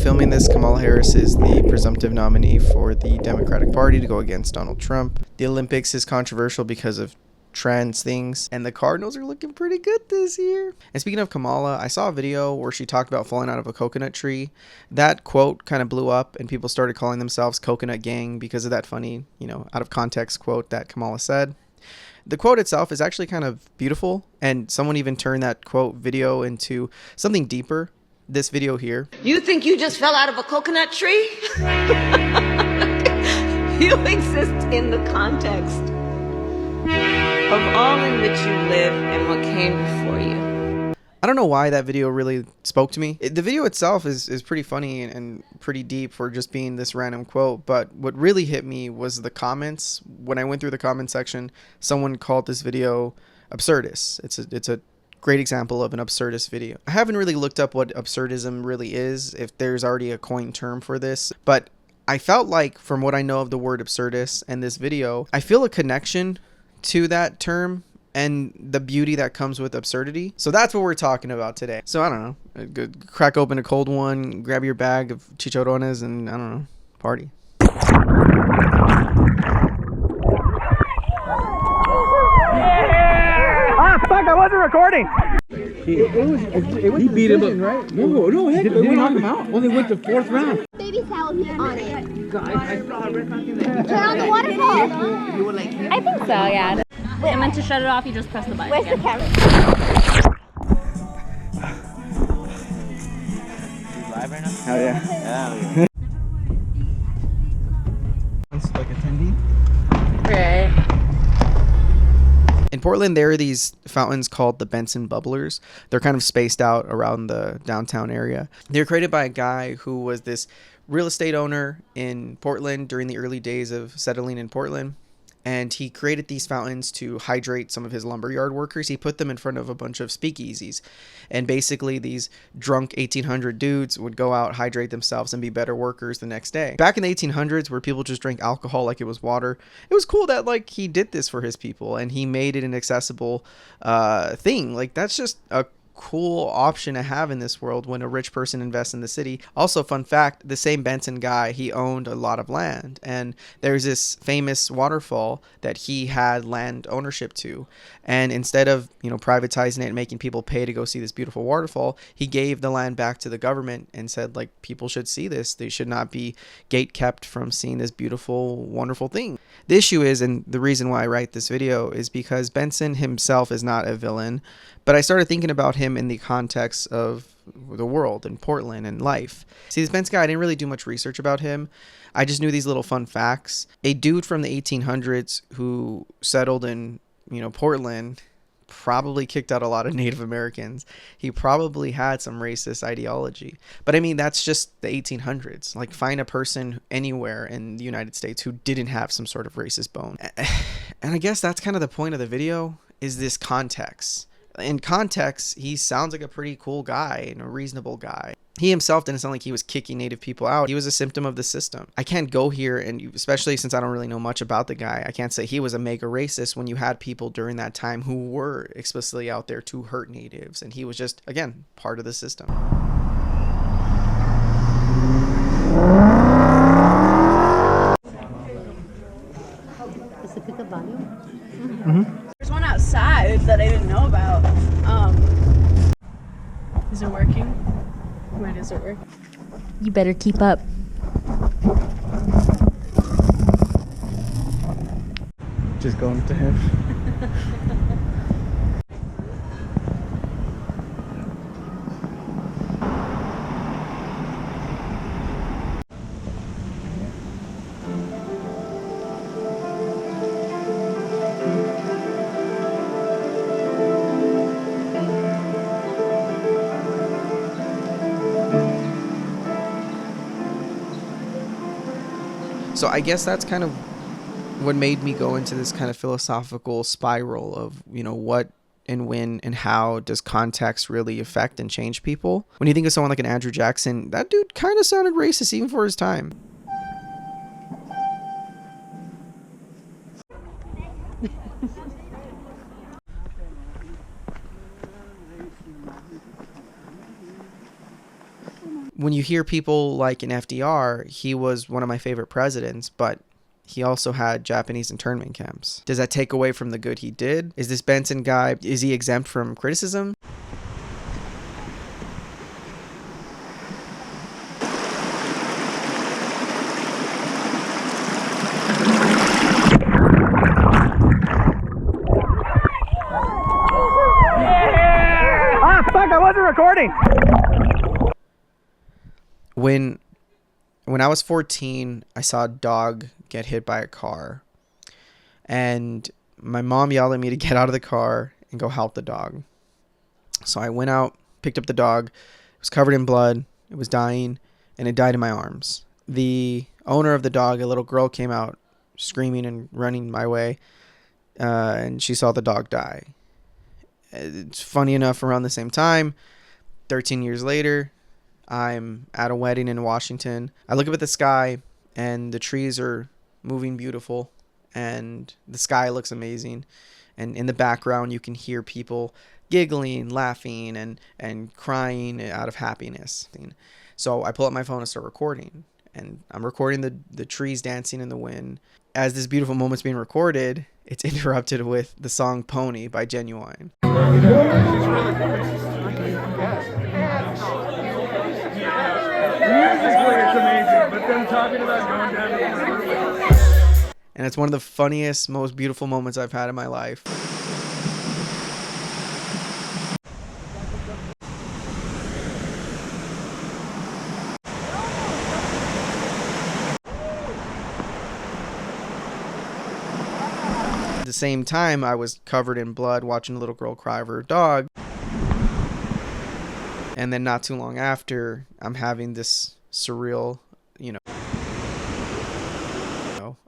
filming this, Kamala Harris is the presumptive nominee for the Democratic Party to go against Donald Trump. The Olympics is controversial because of trans things, and the Cardinals are looking pretty good this year. And speaking of Kamala, I saw a video where she talked about falling out of a coconut tree. That quote kind of blew up, and people started calling themselves Coconut Gang because of that funny, out of context quote that Kamala said. The quote itself is actually kind of beautiful, and someone even turned that quote video into something deeper. This video here. You think you just fell out of a coconut tree? You exist in the context of all in which you live and what came before you. I don't know why that video really spoke to me. The video itself is pretty funny and pretty deep for just being this random quote, but what really hit me was the comments. When I went through the comment section, someone called this video absurdist. It's a great example of an absurdist video. I haven't really looked up what absurdism really is, if there's already a coined term for this, but I felt like, from what I know of the word absurdist and this video, I feel a connection to that term and the beauty that comes with absurdity. So that's what we're talking about today. So I don't know, crack open a cold one, grab your bag of chicharrones, and I don't know, party. Ah, fuck, I wasn't recording. He beat him up, right? No, heck, did we knock him out? Only went to 4th round. Baby salad on it. I saw her right on the waterfall. You were like, I think so, yeah. Wait, I meant to shut it off. You just press the button. Where's the camera? live right now? Hell yeah. Yeah. It's like attendee. Right. In Portland, there are these fountains called the Benson bubblers. They're kind of spaced out around the downtown area. They were created by a guy who was this real estate owner in Portland during the early days of settling in Portland. And he created these fountains to hydrate some of his lumberyard workers. He put them in front of a bunch of speakeasies. And basically these drunk 1800 dudes would go out, hydrate themselves, and be better workers the next day. Back in the 1800s, where people just drank alcohol like it was water, it was cool that he did this for his people, and he made it an accessible thing. That's just a cool option to have in this world when a rich person invests in the city. Also, fun fact, the same Benson guy, he owned a lot of land, and there's this famous waterfall that he had land ownership to, and instead of privatizing it and making people pay to go see this beautiful waterfall, he gave the land back to the government and said, people should see this. They should not be gate kept from seeing this beautiful, wonderful thing. The issue is, and the reason why I write this video, is because Benson himself is not a villain, but I started thinking about him in the context of the world and Portland and life. See, this Benson guy, I didn't really do much research about him. I just knew these little fun facts. A dude from the 1800s who settled in, Portland, probably kicked out a lot of Native Americans. He probably had some racist ideology. But I mean, that's just the 1800s. Find a person anywhere in the United States who didn't have some sort of racist bone. And I guess that's kind of the point of the video, is this context. In context, he sounds like a pretty cool guy and a reasonable guy. He himself didn't sound like he was kicking Native people out. He was a symptom of the system. I can't go here, and especially since I don't really know much about the guy, I can't say he was a mega racist when you had people during that time who were explicitly out there to hurt Natives. And he was just, again, part of the system. Does it pick up volume? Mm-hmm. There's one outside that I didn't know about. Is it working? Why does it work? You better keep up. Just going to him. So I guess that's kind of what made me go into this kind of philosophical spiral of, what and when and how does context really affect and change people. When you think of someone like an Andrew Jackson, that dude kind of sounded racist even for his time. when you hear people like an FDR, he was one of my favorite presidents, but he also had Japanese internment camps. Does that take away from the good he did? Is this Benson guy, is he exempt from criticism? Ah, fuck, I wasn't recording. When I was 14, I saw a dog get hit by a car. And my mom yelled at me to get out of the car and go help the dog. So I went out, picked up the dog. It was covered in blood. It was dying, and it died in my arms. The owner of the dog, a little girl, came out screaming and running my way, and she saw the dog die. It's funny enough, around the same time, 13 years later, I'm at a wedding in Washington. I look up at the sky, and the trees are moving beautiful, and the sky looks amazing. And in the background, you can hear people giggling, laughing, and crying out of happiness. So I pull up my phone and start recording. And I'm recording the trees dancing in the wind. As this beautiful moment's being recorded, it's interrupted with the song Pony by Genuine. And it's one of the funniest, most beautiful moments I've had in my life. At the same time, I was covered in blood watching a little girl cry over her dog. And then not too long after, I'm having this surreal,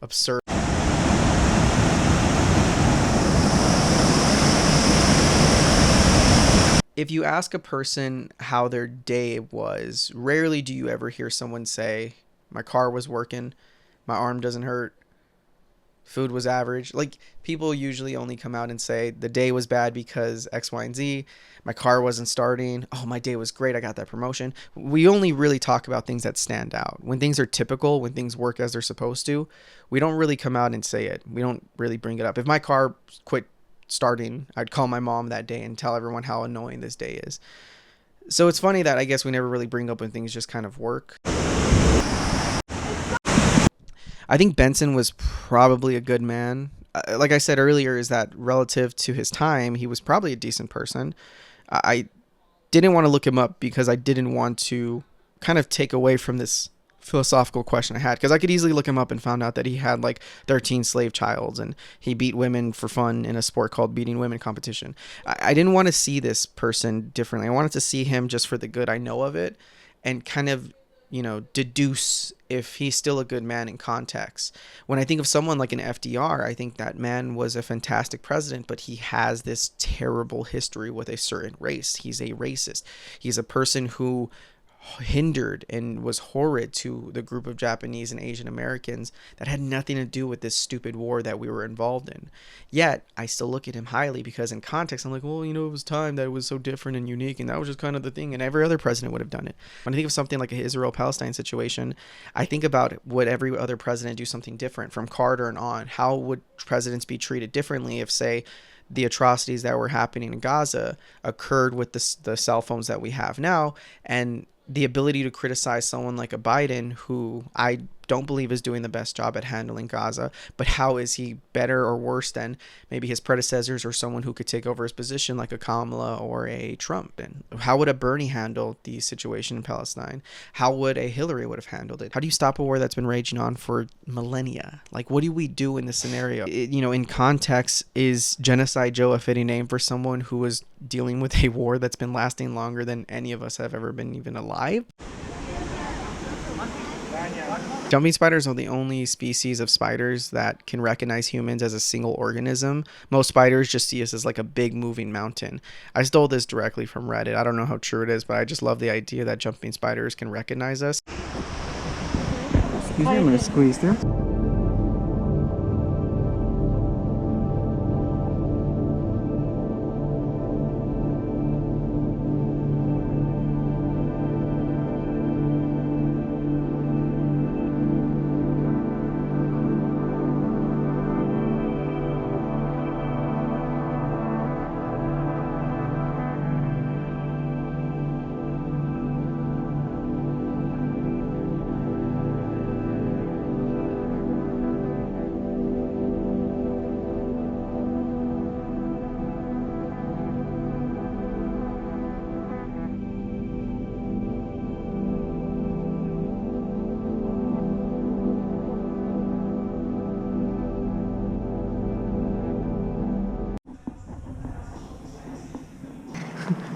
absurd. If you ask a person how their day was, rarely do you ever hear someone say, my car was working, my arm doesn't hurt, food was average. Like, people usually only come out and say the day was bad because X, Y, and Z. My car wasn't starting. Oh, my day was great. I got that promotion. We only really talk about things that stand out. When things are typical, when things work as they're supposed to, we don't really come out and say it. We don't really bring it up. If my car quit starting, I'd call my mom that day and tell everyone how annoying this day is. So it's funny that I guess we never really bring up when things just kind of work. I think Benson was probably a good man. Like I said earlier, is that relative to his time, he was probably a decent person. I didn't want to look him up because I didn't want to kind of take away from this philosophical question I had, because I could easily look him up and found out that he had like 13 slave childs and he beat women for fun in a sport called beating women competition. I didn't want to see this person differently. I wanted to see him just for the good I know of it and kind of, deduce if he's still a good man in context. When I think of someone like an FDR, I think that man was a fantastic president, but he has this terrible history with a certain race. He's a racist. He's a person who hindered and was horrid to the group of Japanese and Asian Americans that had nothing to do with this stupid war that we were involved in. Yet I still look at him highly because in context I'm like, well, it was time that it was so different and unique, and that was just kind of the thing, and every other president would have done it. When I think of something like a Israel-Palestine situation, I think about would every other president do something different from Carter and on? How would presidents be treated differently if, say, the atrocities that were happening in Gaza occurred with the cell phones that we have now, and the ability to criticize someone like a Biden, who I don't believe is doing the best job at handling Gaza, but how is he better or worse than maybe his predecessors or someone who could take over his position like a Kamala or a Trump? And how would a Bernie handle the situation in Palestine? How would a Hillary would have handled it? How do you stop a war that's been raging on for millennia? Like, what do we do in this scenario? In context, is Genocide Joe a fitting name for someone who was dealing with a war that's been lasting longer than any of us have ever been even alive? Jumping spiders are the only species of spiders that can recognize humans as a single organism. Most spiders just see us as like a big moving mountain. I stole this directly from Reddit. I don't know how true it is, but I just love the idea that jumping spiders can recognize us. Excuse me, I'm gonna squeeze through.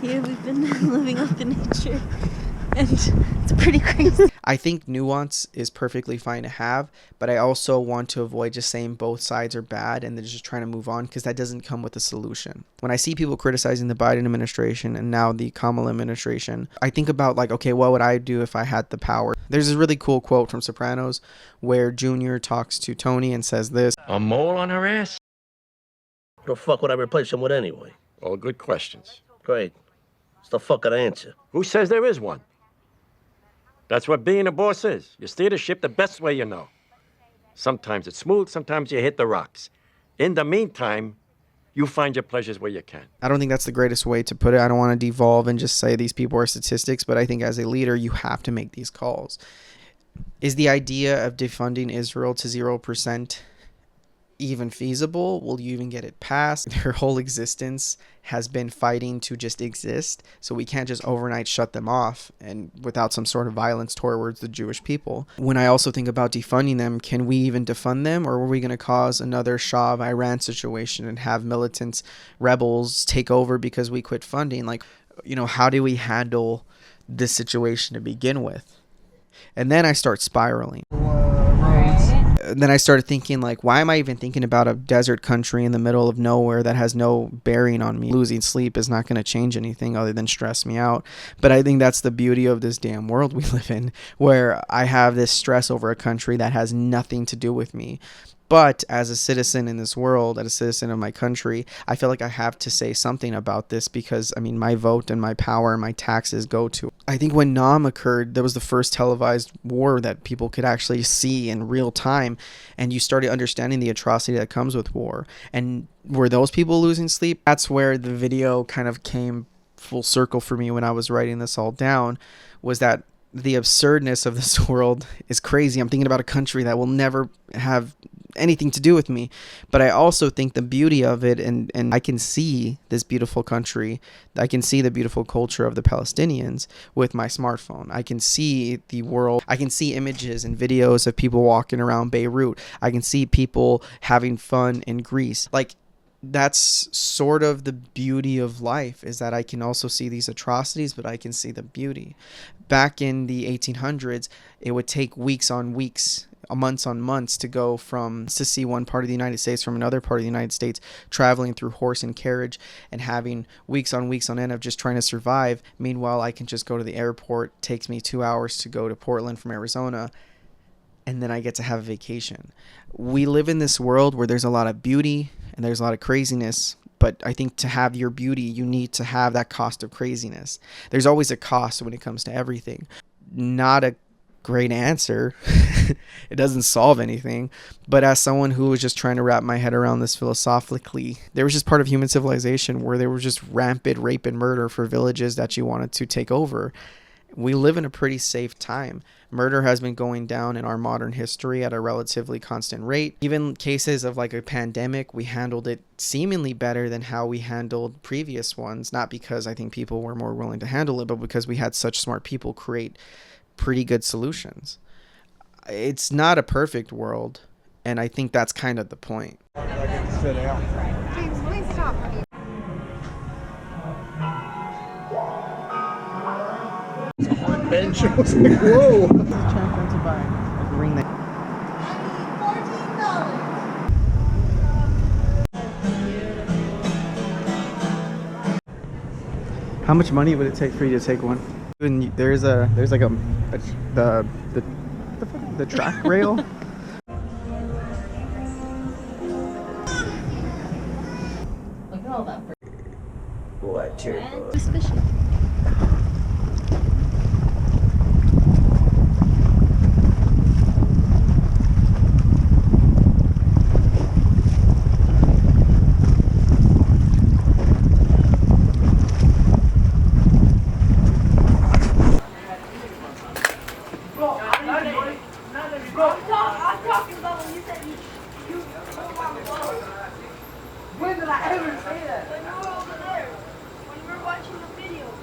Yeah, we've been living up in nature, and it's pretty crazy. I think nuance is perfectly fine to have, but I also want to avoid just saying both sides are bad and then just trying to move on, because that doesn't come with a solution. When I see people criticizing the Biden administration and now the Kamala administration, I think about like, okay, what would I do if I had the power? There's a really cool quote from Sopranos where Junior talks to Tony and says this: A mole on her ass? What the fuck would I replace him with anyway? All good questions. Great. It's the fucking answer. Who says there is one? That's what being a boss is. You steer the ship the best way you know. Sometimes it's smooth, sometimes you hit the rocks. In the meantime, you find your pleasures where you can. I don't think that's the greatest way to put it. I don't want to devolve and just say these people are statistics, but I think as a leader, you have to make these calls. Is the idea of defunding Israel to 0% even feasible? Will you even get it passed? Their whole existence has been fighting to just exist, so we can't just overnight shut them off and without some sort of violence towards the Jewish people. When I also think about defunding them, can we even defund them, or are we going to cause another Shah of Iran situation and have militants, rebels take over because we quit funding? Like, you know, how do we handle this situation to begin with? And then I start spiraling. Then I started thinking, like, why am I even thinking about a desert country in the middle of nowhere that has no bearing on me? Losing sleep is not going to change anything other than stress me out. But I think that's the beauty of this damn world we live in, where I have this stress over a country that has nothing to do with me. But as a citizen in this world, as a citizen of my country, I feel like I have to say something about this because, I mean, my vote and my power and my taxes go to. I think when Nam occurred, that was the first televised war that people could actually see in real time. And you started understanding the atrocity that comes with war. And were those people losing sleep? That's where the video kind of came full circle for me when I was writing this all down, was that the absurdness of this world is crazy. I'm thinking about a country that will never have anything to do with me, but I also think the beauty of it, and I can see this beautiful country, I can see the beautiful culture of the Palestinians with my smartphone. I can see the world, I can see images and videos of people walking around Beirut. I can see people having fun in Greece. Like, that's sort of the beauty of life, is that I can also see these atrocities, but I can see the beauty. Back in the 1800s, it would take weeks on weeks, months on months to go from to see one part of the United States from another part of the United States, traveling through horse and carriage and having weeks on end of just trying to survive. Meanwhile, I can just go to the airport. It takes me 2 hours to go to Portland from Arizona, and then I get to have a vacation. We live in this world where there's a lot of beauty and there's a lot of craziness, but I think to have your beauty, you need to have that cost of craziness. There's always a cost when it comes to everything. Not a great answer. It doesn't solve anything, but as someone who was just trying to wrap my head around this philosophically, there was just part of human civilization where there was just rampant rape and murder for villages that you wanted to take over. We live in a pretty safe time. Murder has been going down in our modern history at a relatively constant rate. Even cases of like a pandemic, we handled it seemingly better than how we handled previous ones. Not because I think people were more willing to handle it, but because we had such smart people create pretty good solutions. It's not a perfect world, and I think that's kind of the point. James, please stop. Bench. I was like, whoa. How much money would it take for you to take one? And there's like the track rail. Look at all that. What? Just fishing. When did I ever say that? When you were over there. When we were watching the